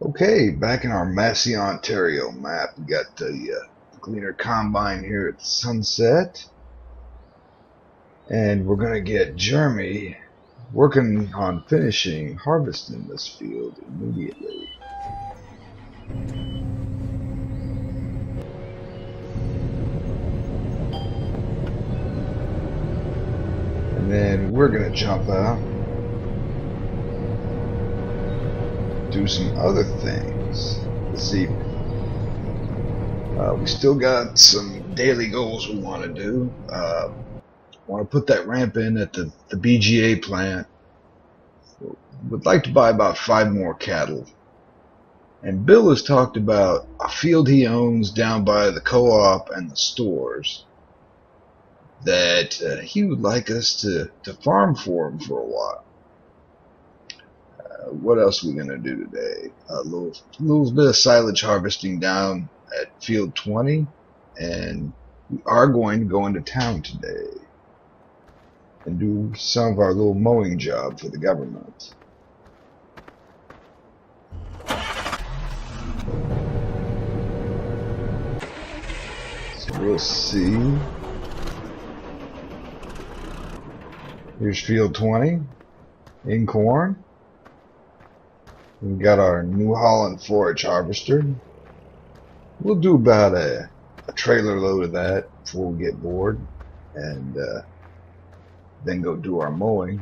Okay, back in our Massie, Ontario map, we got the Gleaner Combine here at sunset, and we're going to get Jeremy working on finishing harvesting this field immediately. And then we're going to jump out, do some other things this evening. We still got some daily goals we want to do. Want to put that ramp in at the BGA plant. Would like to buy about 5 more cattle. And Bill has talked about a field he owns down by the co-op and the stores that he would like us to farm for him for a while. What else are we going to do today? A little bit of silage harvesting down at field 20, and we are going to go into town today and do some of our little mowing job for the government. So we'll see. Here's field 20 in corn. We got our New Holland forage harvester. We'll do about a trailer load of that before we get bored, and then go do our mowing.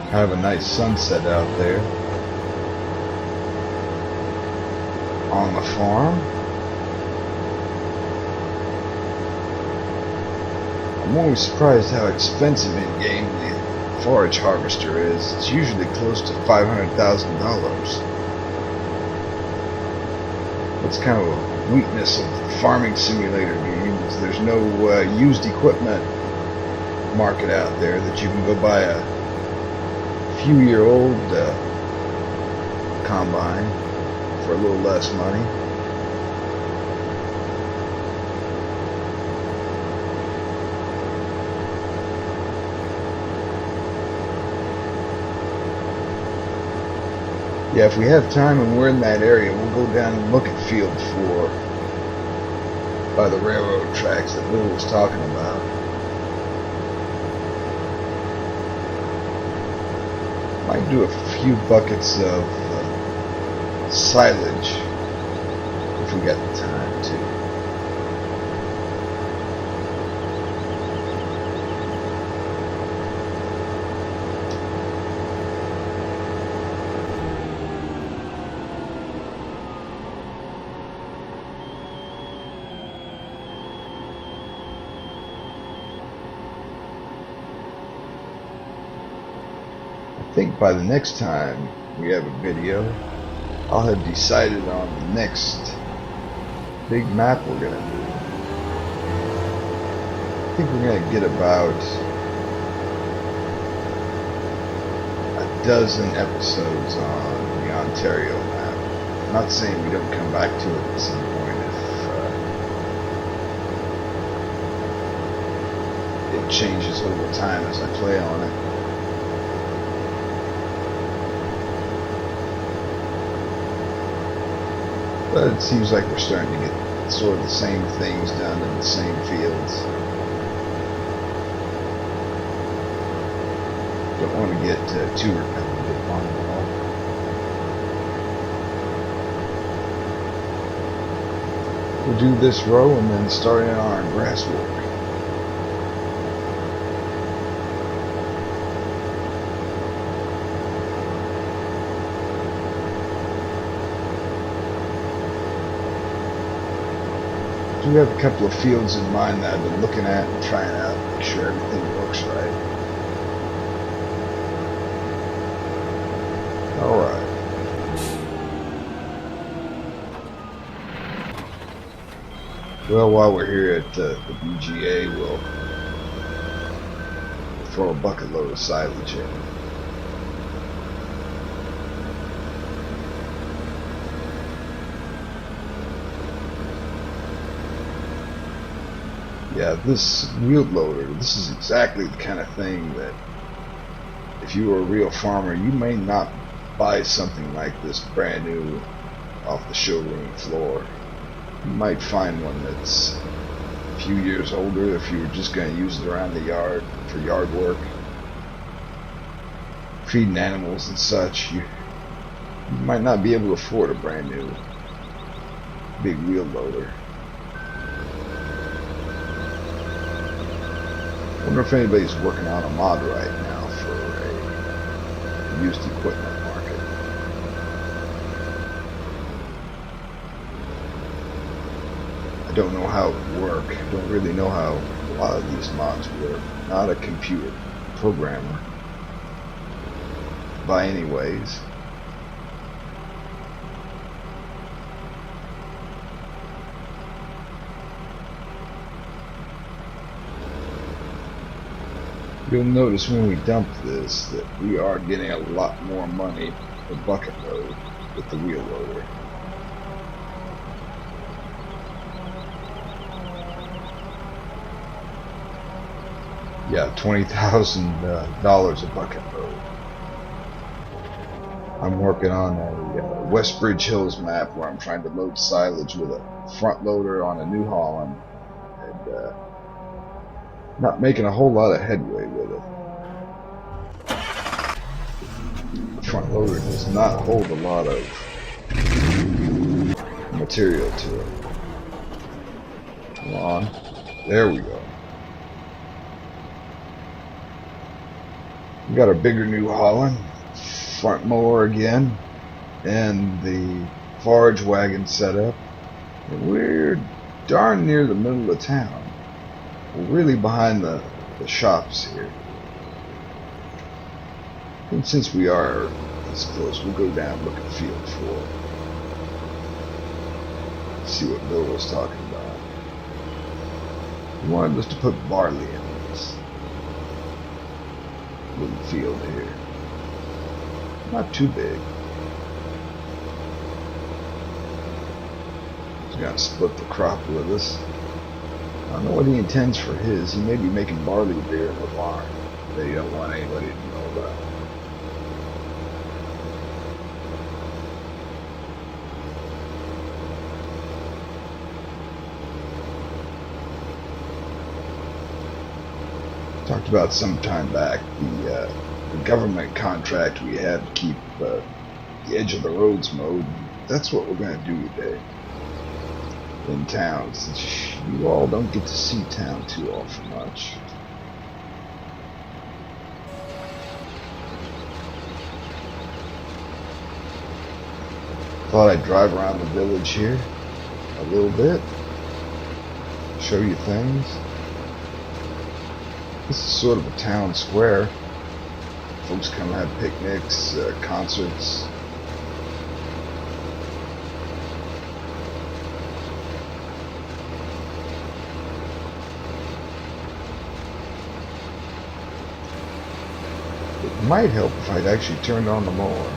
Have a nice sunset out there on the farm. I'm always surprised how expensive in-game the forage harvester is. It's usually close to $500,000. That's kind of a weakness of the farming simulator games. There's no used equipment market out there that you can go buy a few-year-old combine for a little less money. Yeah, if we have time and we're in that area, we'll go down and look at field 4 by the railroad tracks that Bill was talking about. Might do a few buckets of silage if we got the time to. I think by the next time we have a video, I'll have decided on the next big map we're going to do. I think we're going to get about a dozen episodes on the Ontario map. I'm not saying we don't come back to it at some point if it changes over time as I play on it. But it seems like we're starting to get sort of the same things done in the same fields. Don't want to get too repetitive on it all. We'll do this row and then start in on our grass work. I do have a couple of fields in mind that I've been looking at and trying out to make sure everything works right. Alright. Well, while we're here at the BGA, we'll throw a bucket load of silage in. Yeah, this wheel loader, this is exactly the kind of thing that if you were a real farmer, you may not buy something like this brand new off the showroom floor. You might find one that's a few years older if you were just going to use it around the yard for yard work, feeding animals and such. You might not be able to afford a brand new big wheel loader. I wonder if anybody's working on a mod right now for a used equipment market. I don't know how it would work. I don't really know how a lot of these mods work. Not a computer programmer by any ways. You'll notice when we dump this that we are getting a lot more money per bucket load with the wheel loader. Yeah, $20,000 a bucket load. I'm working on a West Bridge Hills map where I'm trying to load silage with a front loader on a New Holland, and not making a whole lot of headway with it. The front loader does not hold a lot of material to it. Come on. There we go. We got our bigger New Holland, front mower again, and the forage wagon set up. And we're darn near the middle of town. We're really behind the shops here. And since we are this close, we'll go down and look at the field floor. See what Bill was talking about. He wanted us to put barley in this little field here. Not too big. He's gonna split the crop with us. I don't know what he intends for his. He may be making barley beer in the barn that he don't want anybody to know about. Talked about some time back the government contract we had to keep the edge of the roads mowed. That's what we're going to do today in town, since you all don't get to see town too often much. Thought I'd drive around the village here a little bit, show you things. This is sort of a town square. Folks come have picnics, concerts. It might help if I'd actually turned on the mower.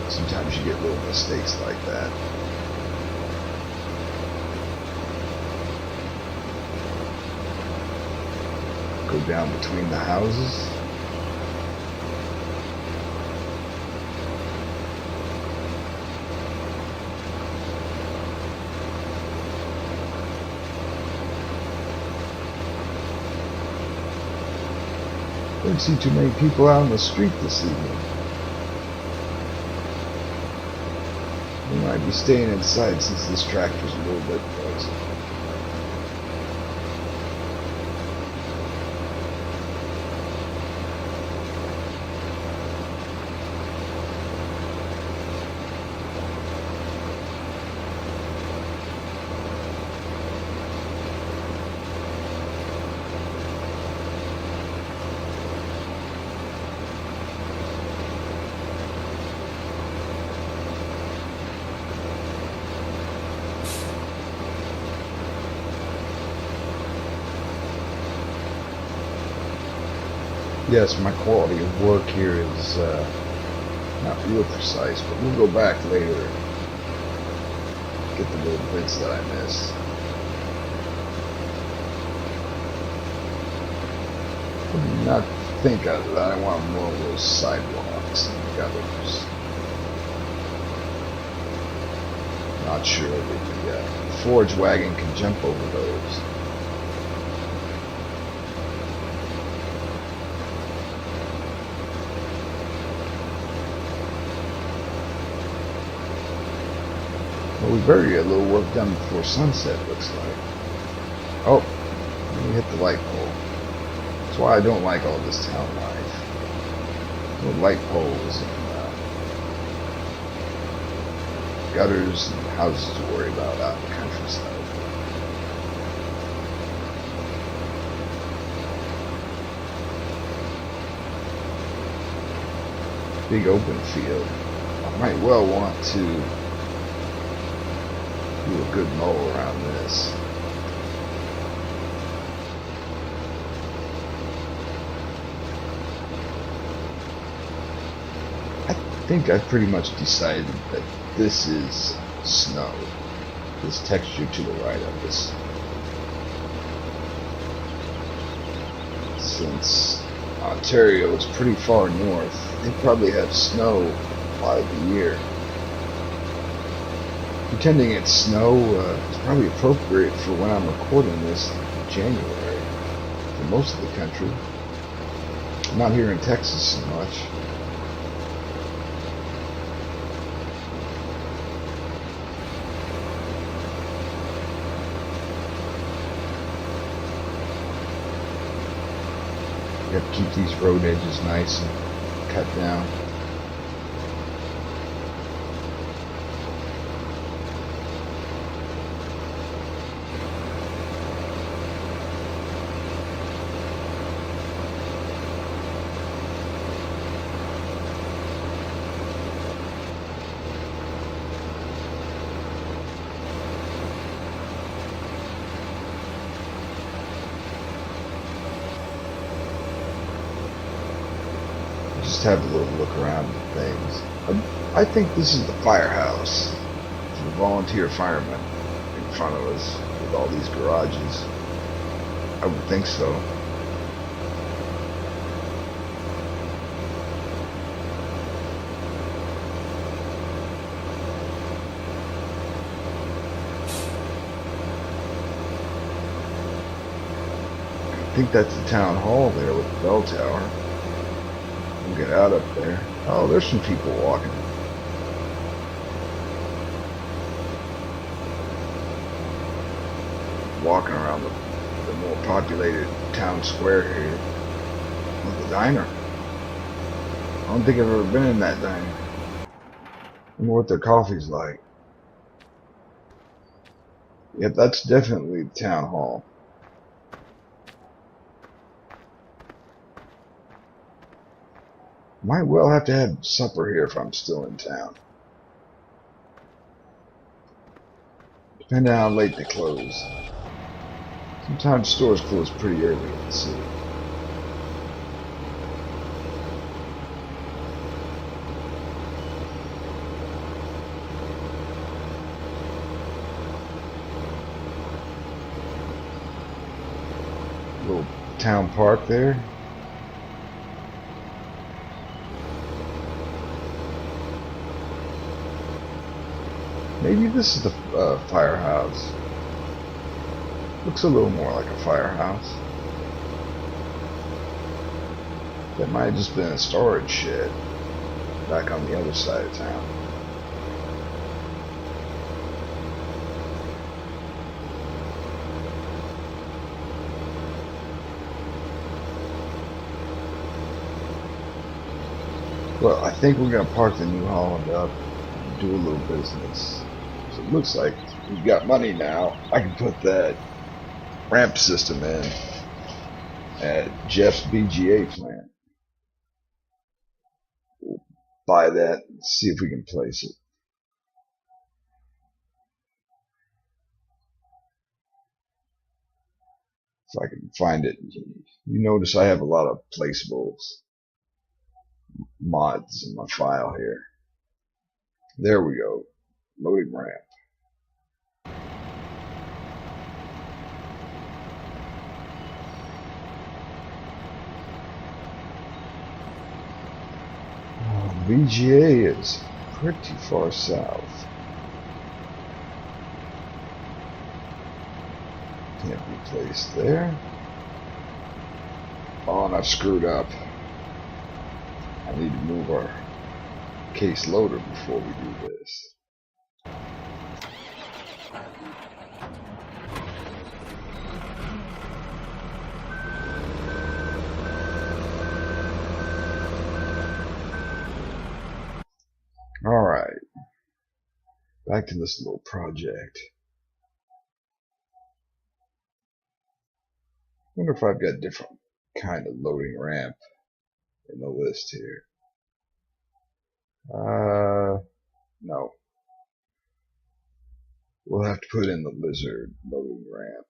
Sometimes you get little mistakes like that. Go down between the houses. Don't see too many people out on the street this evening. We might be staying inside since this tractor's a little bit noisy. Yes, my quality of work here is not real precise, but we'll go back later get the little bits that I missed. I did not think that I want more of those sidewalks and gutters. Not sure that the forage wagon can jump over those. Well, we better get a little work done before sunset, looks like. Oh, we hit the light pole. That's why I don't like all this town life. The light poles and gutters and houses to worry about out in the countryside. Big open field. I might well want to do a good mow around this. I think I've pretty much decided that this is snow. This texture to the right of this. Since Ontario is pretty far north, they probably have snow a lot of the year. Pretending it's snow is probably appropriate for when I'm recording this in January for most of the country. Not here in Texas so much. You have to keep these road edges nice and cut down. Just have a little look around at things. I think this is the firehouse for the volunteer firemen in front of us with all these garages. I would think so. I think that's the town hall there with the bell tower. We'll get out up there. Oh, there's some people walking. Walking around the more populated town square here. With the diner. I don't think I've ever been in that diner. I wonder what their coffee's like. Yep, that's definitely the town hall. Might well have to have supper here if I'm still in town. Depending on how late they close. Sometimes stores close pretty early in the city. Little town park there. Maybe this is the firehouse. Looks a little more like a firehouse. That might have just been a storage shed back on the other side of town. Well, I think we're going to park the New Holland up and do a little business. So it looks like we've got money now. I can put that ramp system in at Jeff's BGA plant. We'll buy that and see if we can place it. If I can find it. You notice I have a lot of placeables mods in my file here. There we go. Loading ramp. VGA is pretty far south. Can't be placed there. Oh, and I've screwed up. I need to move our case loader before we do this. Alright. Back to this little project. Wonder if I've got different kind of loading ramp in the list here. No. We'll have to put in the lizard loading ramp.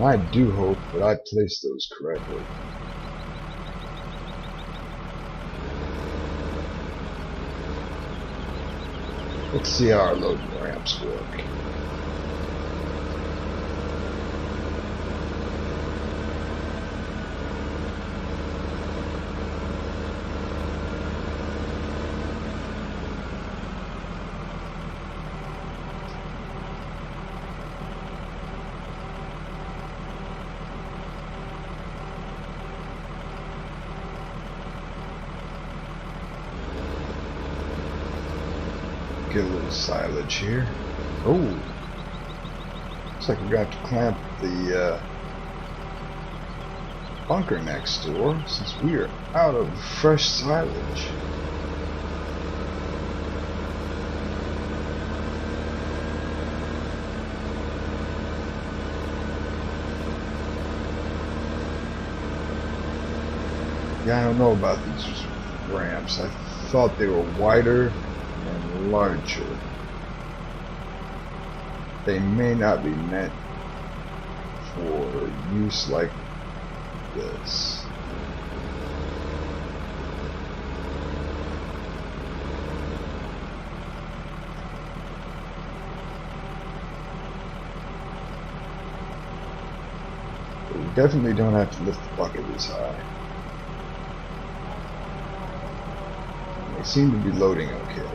I do hope that I placed those correctly. Let's see how our loading ramps work. Get a little silage here. Oh, looks like we're going to have to clamp the bunker next door since we are out of fresh silage. Yeah, I don't know about these ramps. I thought they were wider and larger. They may not be meant for use like this. But we definitely don't have to lift the bucket this high. They seem to be loading okay.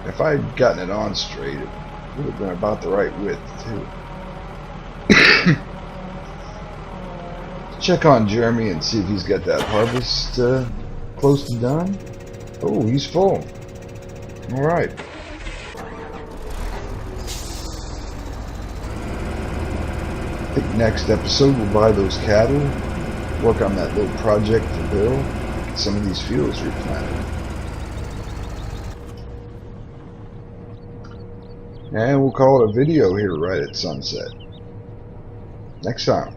If I had gotten it on straight, it would have been about the right width, too. Check on Jeremy and see if he's got that harvest close to done. Oh, he's full. Alright. I think next episode we'll buy those cattle, work on that little project for Bill, get some of these fields replanted. And we'll call it a video here right at sunset. Next time.